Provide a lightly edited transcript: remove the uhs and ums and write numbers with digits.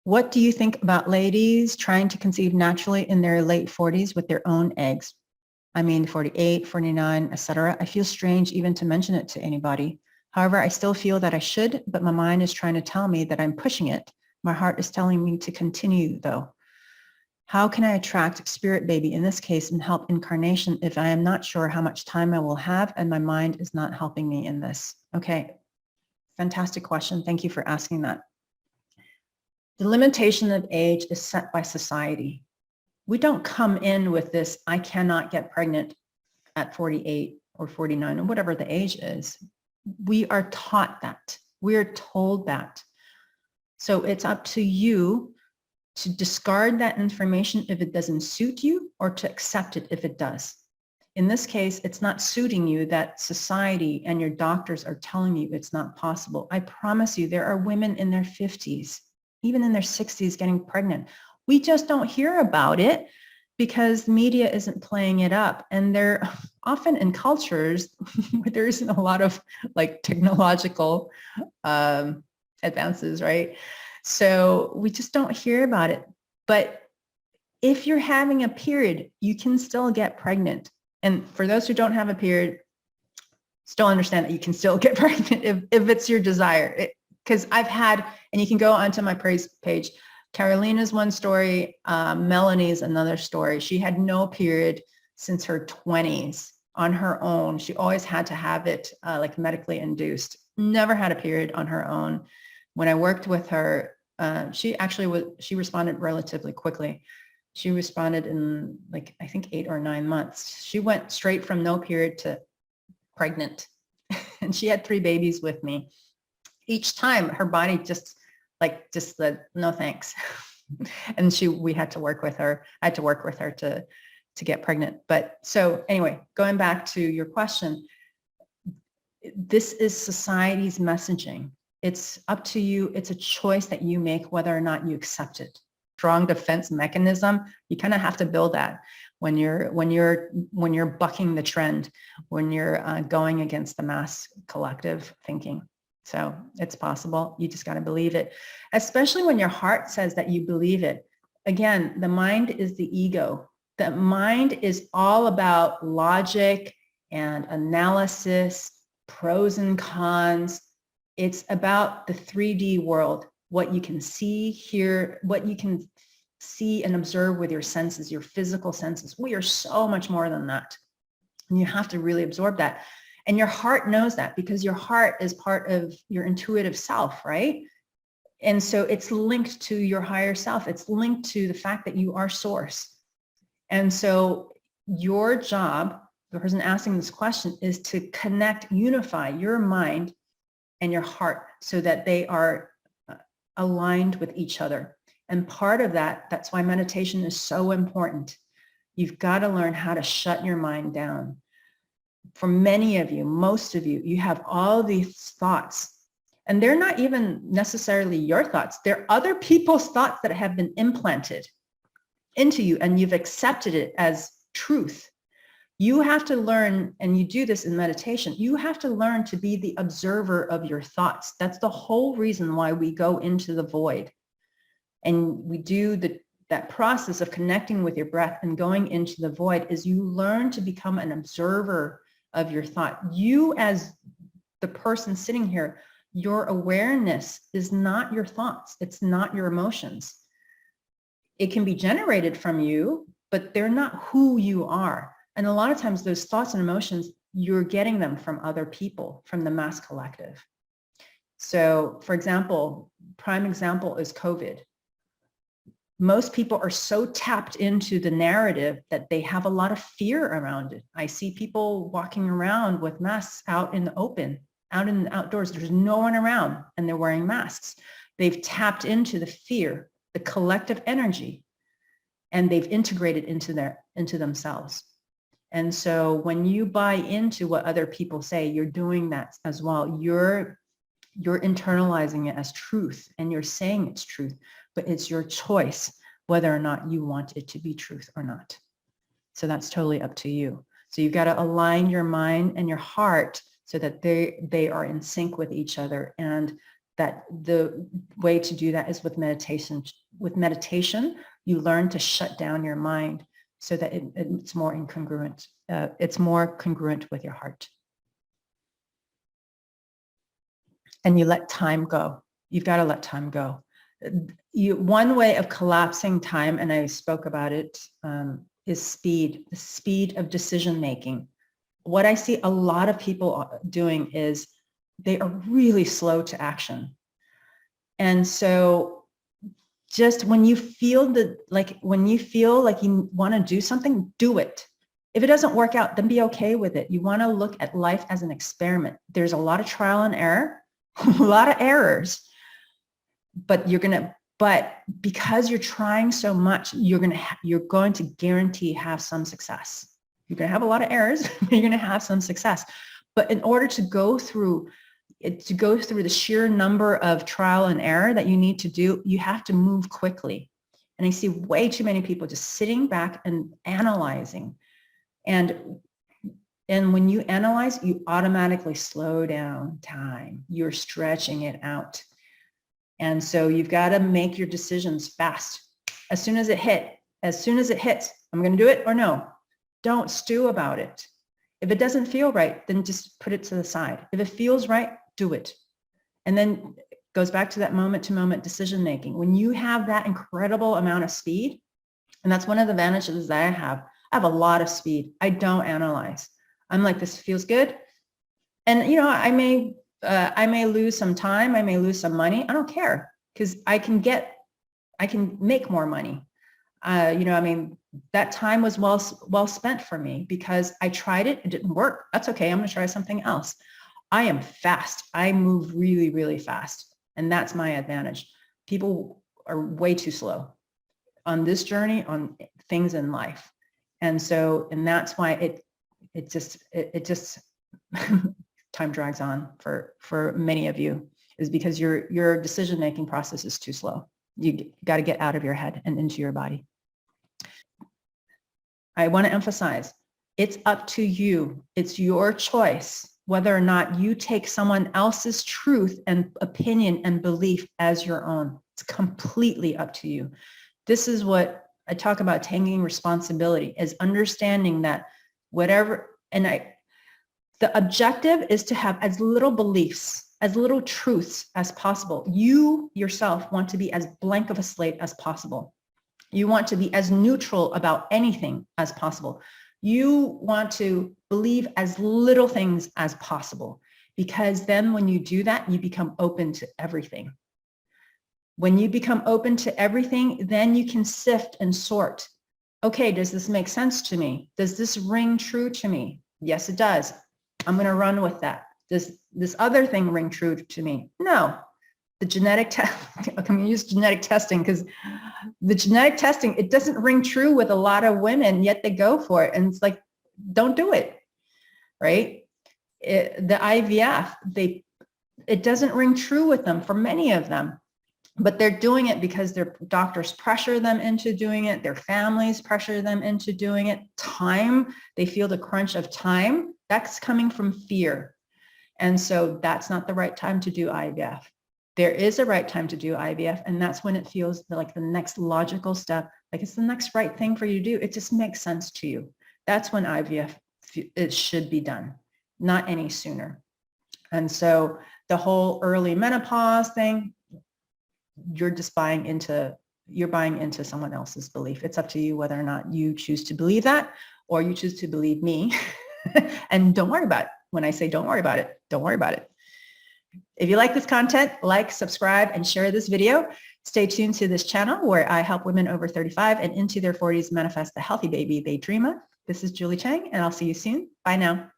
What do you think about ladies trying to conceive naturally in their late 40s with their own eggs? I mean, 48, 49, etc. I feel strange even to mention it to anybody. However, I still feel that I should, but my mind is trying to tell me that I'm pushing it. My heart is telling me to continue, though. How can I attract spirit baby in this case and help incarnation if I am not sure how much time I will have and my mind is not helping me in this? Okay, fantastic question. Thank you for asking that. The limitation of age is set by society. We don't come in with this, I cannot get pregnant at 48 or 49 or whatever the age is. We are taught that. We are told that. So it's up to you to discard that information if it doesn't suit you or to accept it if it does. In this case, it's not suiting you that society and your doctors are telling you it's not possible. I promise you, there are women in their 50s, even in their 60s getting pregnant. We just don't hear about it because the media isn't playing it up. And they're often in cultures where there isn't a lot of like technological advances, right? So we just don't hear about it. But if you're having a period, you can still get pregnant. And for those who don't have a period, still understand that you can still get pregnant if it's your desire. Because I've had, and you can go onto my page, Carolina's one story, Melanie's another story. She had no period since her 20s on her own. She always had to have it like medically induced. Never had a period on her own. When I worked with her, she responded relatively quickly. She responded in like, I think 8 or 9 months. She went straight from no period to pregnant. And she had 3 babies with me. Each time her body just said, no, thanks. And we had to work with her. I had to work with her to get pregnant. But so anyway, going back to your question, this is society's messaging. It's up to you. It's a choice that you make whether or not you accept it. Strong defense mechanism, you kind of have to build that when you're bucking the trend, when you're going against the mass collective thinking. So it's possible. You just got to believe it, especially when your heart says that you believe it. Again, the mind is the ego. The mind is all about logic and analysis, pros and cons. It's about the 3D world, what you can see, hear, what you can see and observe with your senses, your physical senses. We are so much more than that. And you have to really absorb that. And your heart knows that because your heart is part of your intuitive self, right? And so it's linked to your higher self. It's linked to the fact that you are source. And so your job, the person asking this question, is to connect, unify your mind and your heart so that they are aligned with each other. And part of that, that's why meditation is so important. You've got to learn how to shut your mind down. For many of you, most of you, you have all these thoughts, and they're not even necessarily your thoughts. They're other people's thoughts that have been implanted into you, and you've accepted it as truth. You have to learn, and you do this in meditation, you have to learn to be the observer of your thoughts. That's the whole reason why we go into the void. And we do that process of connecting with your breath and going into the void is you learn to become an observer of your thought. You as the person sitting here, your awareness is not your thoughts. It's not your emotions. It can be generated from you, but they're not who you are. And a lot of times those thoughts and emotions, you're getting them from other people, from the mass collective. So for example, prime example is COVID. Most people are so tapped into the narrative that they have a lot of fear around it. I see people walking around with masks out in the open, out in the outdoors. There's no one around and they're wearing masks. They've tapped into the fear, the collective energy, and they've integrated into themselves. And so when you buy into what other people say, you're doing that as well. You're internalizing it as truth and you're saying it's truth, but it's your choice whether or not you want it to be truth or not. So that's totally up to you. So you've got to align your mind and your heart so that they are in sync with each other. And that the way to do that is with meditation. With meditation, you learn to shut down your mind so that it's more incongruent. It's more congruent with your heart. And you let time go. You've got to let time go. One way of collapsing time, and I spoke about it, is speed, the speed of decision making. What I see a lot of people doing is they are really slow to action. And so just when you feel when you feel like you want to do something, do it. If it doesn't work out, then be okay with it. You want to look at life as an experiment. There's a lot of trial and error, a lot of errors, but because you're trying so much, you're going to guarantee have some success. You're going to have a lot of errors, but you're going to have some success. But in order to go through the sheer number of trial and error that you need to do, you have to move quickly. And I see way too many people just sitting back and analyzing. And when you analyze, you automatically slow down time. You're stretching it out. And so you've got to make your decisions fast. As soon as it hits, I'm going to do it or no. Don't stew about it. If it doesn't feel right, then just put it to the side. If it feels right, do it. And then it goes back to that moment-to-moment decision making. When you have that incredible amount of speed, and that's one of the advantages that I have a lot of speed. I don't analyze. I'm like, this feels good. And I may lose some time. I may lose some money. I don't care because I can make more money. That time was well spent for me because I tried it. It didn't work. That's okay. I'm going to try something else. I am fast. I move really, really fast. And that's my advantage. People are way too slow on this journey, on things in life. And that's why it just time drags on for many of you, is because your decision-making process is too slow. You got to get out of your head and into your body. I want to emphasize, it's up to you. It's your choice whether or not you take someone else's truth and opinion and belief as your own. It's completely up to you. This is what I talk about, taking responsibility, is understanding that the objective is to have as little beliefs, as little truths as possible. You yourself want to be as blank of a slate as possible. You want to be as neutral about anything as possible. You want to believe as little things as possible, because then when you do that, you become open to everything. When you become open to everything, then you can sift and sort. Okay, does this make sense to me? Does this ring true to me? Yes, it does. I'm going to run with that. Does this other thing ring true to me? No. The genetic test, I'm going to use genetic testing because the genetic testing, it doesn't ring true with a lot of women, yet they go for it. And it's like, don't do it, right? The IVF, it doesn't ring true with them for many of them, but they're doing it because their doctors pressure them into doing it. Their families pressure them into doing it. Time, they feel the crunch of time. That's coming from fear. And so that's not the right time to do IVF. There is a right time to do IVF, and that's when it feels like the next logical step, like it's the next right thing for you to do. It just makes sense to you. That's when IVF, it should be done, not any sooner. And so the whole early menopause thing, you're buying into someone else's belief. It's up to you whether or not you choose to believe that or you choose to believe me. And don't worry about it. When I say don't worry about it, don't worry about it. If you like this content, like, subscribe, and share this video. Stay tuned to this channel where I help women over 35 and into their 40s manifest the healthy baby they dream of. This is Julie Chang, and I'll see you soon. Bye now.